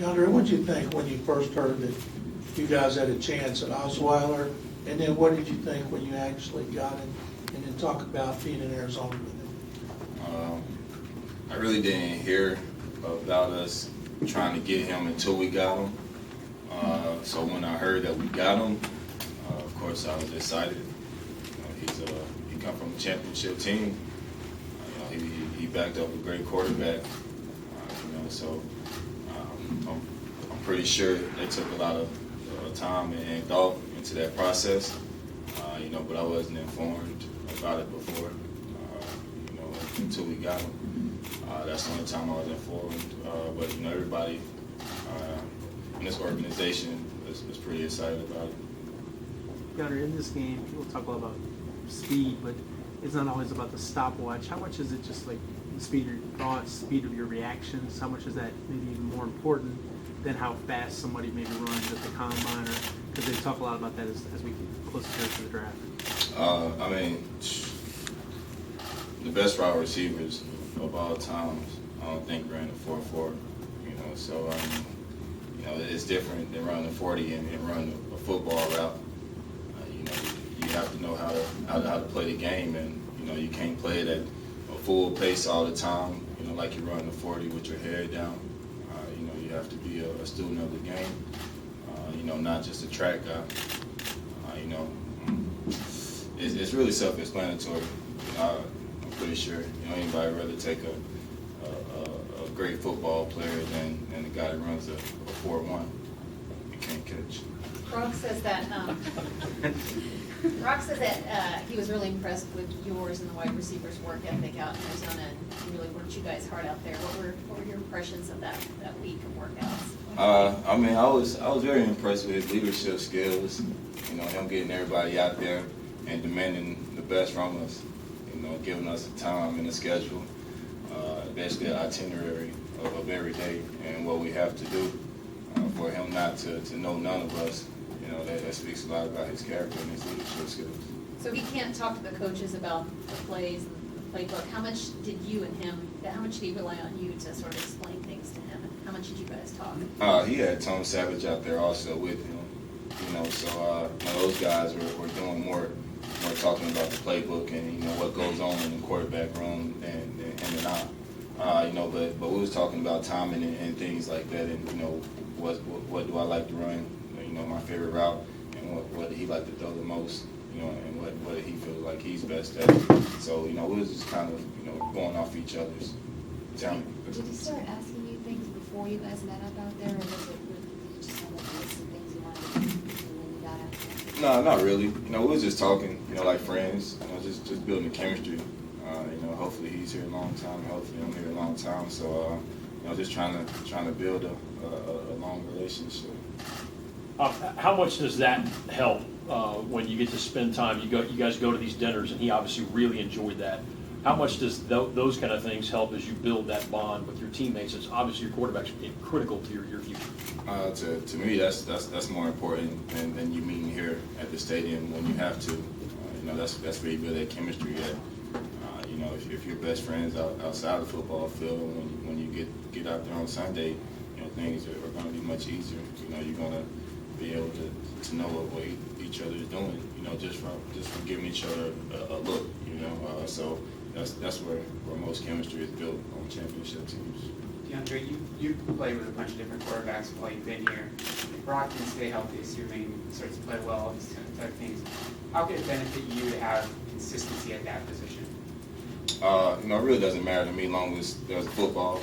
DeAndre, what did you think when you first heard that you guys had a chance at Osweiler? And then what did you think when you actually got it? And then talk about being in Arizona with him. I really didn't hear about us trying to get him until we got him. So when I heard that we got him, of course I was excited. He come from a championship team. He backed up a great quarterback. So I'm pretty sure they took a lot of time and thought into that process. But I wasn't informed about it before. Until we got him. That's the only time I was informed. But everybody in this organization is pretty excited about it. DeAndre, in this game, people talk a lot about speed, but it's not always about the stopwatch. How much is it just like the speed of your thoughts, speed of your reactions? How much is that maybe even more important than how fast somebody maybe runs at the combine? Because they talk a lot about that as we get closer to the draft. The best wide receivers of all times, I don't think ran the 4.4. So it's different than running the 40 and running a football route. You have to know how to play the game, and you can't play it at a full pace all the time. Like you run the 40 with your head down. You have to be a student of the game. Not just a track guy. It's really self-explanatory. I'm pretty sure anybody rather take a great football player than the guy that runs a 4.1. You can't catch. Rock says that he was really impressed with yours and the wide receivers' work ethic out in Arizona, and really worked you guys hard out there. What were your impressions of that week of workouts? I was very impressed with his leadership skills. Him getting everybody out there and demanding the best from us. Giving us the time and the schedule, basically an itinerary of every day and what we have to do. For him not to know none of us, that speaks a lot about his character and his leadership skills. So he can't talk to the coaches about the plays and the playbook. How much did he rely on you to sort of explain things to him? And how much did you guys talk? He had Tom Savage out there also with him. So those guys were doing more talking about the playbook and what goes on in the quarterback room and him and I. But we was talking about timing and things like that, and what do I like to run, my favorite route, and what he liked to throw the most, and what he feels like he's best at. So we was just kind of going off each other's talent. Did he start asking you things before you guys met up out there, or was it you just have a list of things you wanted to do when you got out there? No, not really. We was just talking, like friends, just building the chemistry. Hopefully he's here a long time. Hopefully I'm here a long time. So, just trying to build a long relationship. How much does that help when you get to spend time? You guys go to these dinners, and he obviously really enjoyed that. How much does those kind of things help as you build that bond with your teammates? It's obviously your quarterback's critical to your future. To me, that's more important than you meeting here at the stadium when you have to. That's where you build that chemistry at. If you're best friends outside the football field, when you get out there on Sunday, things are going to be much easier. You're going to be able to know what each other is doing. Just from giving each other a look. So that's where most chemistry is built on championship teams. DeAndre, you played with a bunch of different quarterbacks while you've been here. If Brock can stay healthy, assuming he starts to play well, all these type of things, how can it benefit you to have consistency at that position? It really doesn't matter to me as long as there's football.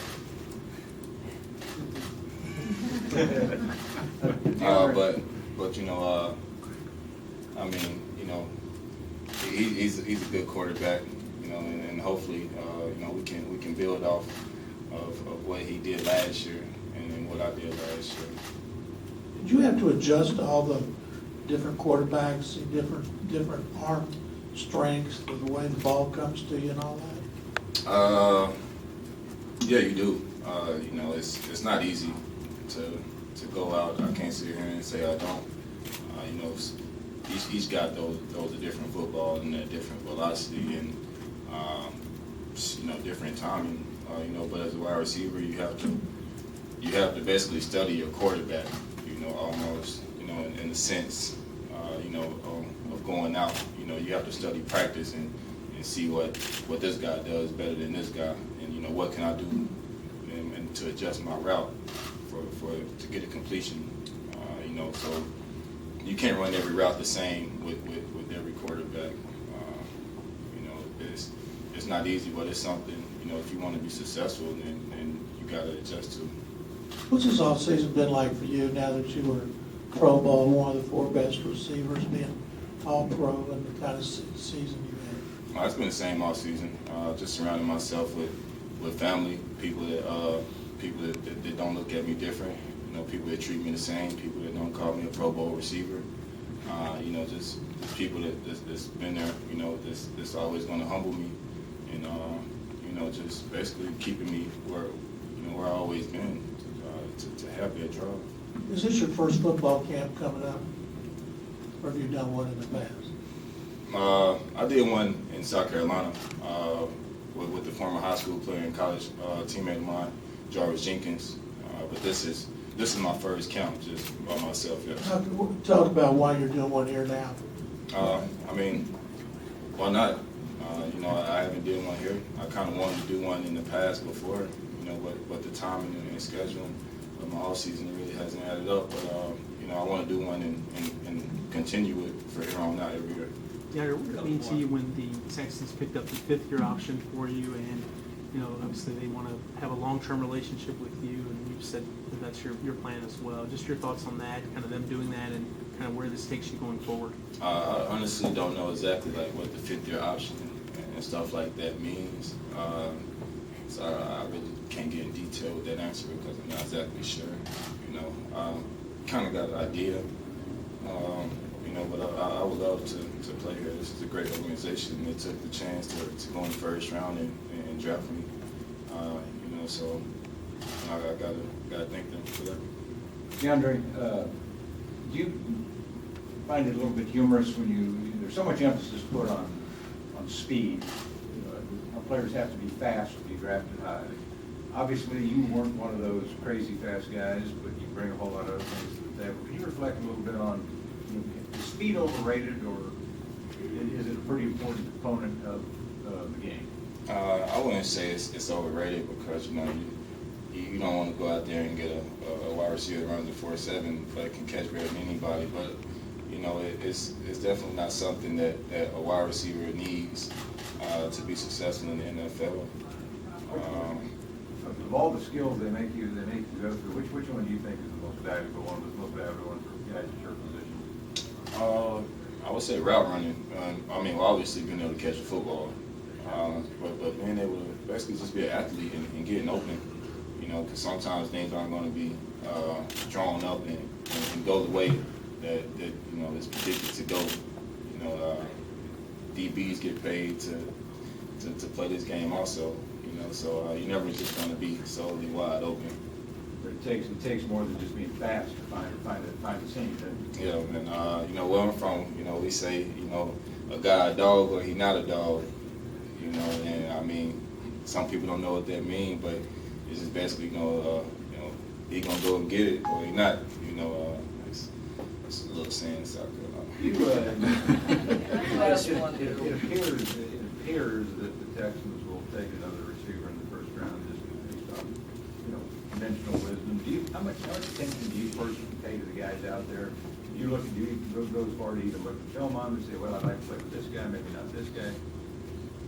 He's a good quarterback, and hopefully, we can build off of what he did last year and what I did last year. Did you have to adjust to all the different quarterbacks, different arm strengths, the way the ball comes to you and all that? Yeah, you do. It's not easy to go out. I can't sit here and say I don't. Each got those a different football and a different velocity and different timing. But as a wide receiver, you have to you have to basically study your quarterback, almost, in the sense, of going out. You have to study practice and see what this guy does better than this guy, and what can I do and to adjust my route to get a completion. So you can't run every route the same with every quarterback. It's not easy, but it's something. If you want to be successful, then you got to adjust to. What's this offseason been like for you now that you were Pro Bowl, one of the 4 best receivers, being All-Pro, and the kind of season you had? It's been the same all season. Just surrounding myself with family, people that don't look at me different. People that treat me the same. People that don't call me a Pro Bowl receiver. Just people that's been there. That's always going to humble me, and just basically keeping me where I've always been to have that job. Is this your first football camp coming up, or have you done one in the past? I did one in South Carolina with the former high school player and college teammate of mine, Jarvis Jenkins. But this is my first camp just by myself. Yeah. Talk about why you're doing one here now. Why not? I haven't did one here. I kind of wanted to do one in the past before, but the timing and scheduling of my off season really hasn't added up. But I want to do one and continue it for here on out every year. Yeah, what did it mean to you when the Texans picked up the 5th-year option for you, and obviously they want to have a long-term relationship with you, and you've said that that's your plan as well. Just your thoughts on that, kind of them doing that, and kind of where this takes you going forward. I honestly don't know exactly what the 5th-year option and stuff like that means. So I really can't get in detail with that answer because I'm not exactly sure. Kind of got an idea. But I would love to play here. This is a great organization. They took the chance to go in the first round and draft me. So I gotta thank them for that. DeAndre, do you find it a little bit humorous when there's so much emphasis put on speed? Our players have to be fast to be drafted high. Obviously, you weren't one of those crazy fast guys, but you bring a whole lot of other things to the table. Can you reflect a little bit on, is speed overrated, or is it a pretty important component of the game? I wouldn't say it's overrated because you don't want to go out there and get a wide receiver that runs a 4.7 but can catch better than anybody. But it's definitely not something that a wide receiver needs to be successful in the NFL. Of all the skills they make you go through, which one do you think is the most valuable one for guys at your position? I would say route running. Obviously being able to catch a football, but being able to basically just be an athlete and getting open. Because sometimes things aren't going to be drawn up and go the way that is predicted to go. DBs get paid to play this game also. So you're never just going to be solely wide open. But it takes more than just being fast to find the seam. Yeah, and where I'm from, we say, a guy a dog or he not a dog. And some people don't know what that means, but it's just basically, he gonna go and get it or he not. It's a little saying in South Carolina. It appears that the Texans will take another receiver in the first round just based on, conventional wisdom. How much attention do you personally pay to the guys out there? Do you go as far to even look at film on and say, well, I'd like to play with this guy, maybe not this guy?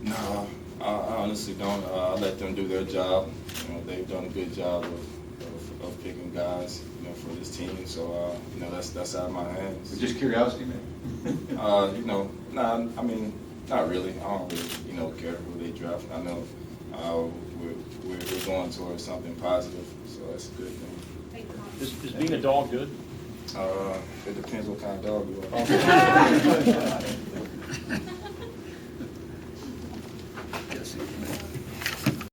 No, I honestly don't. I let them do their job. They've done a good job of picking guys, for this team. So, that's out of my hands. Just curiosity, man. Not really. I don't really, care who they draft. I know we're going towards something positive, so that's a good thing. Is being a dog good? It depends what kind of dog you are.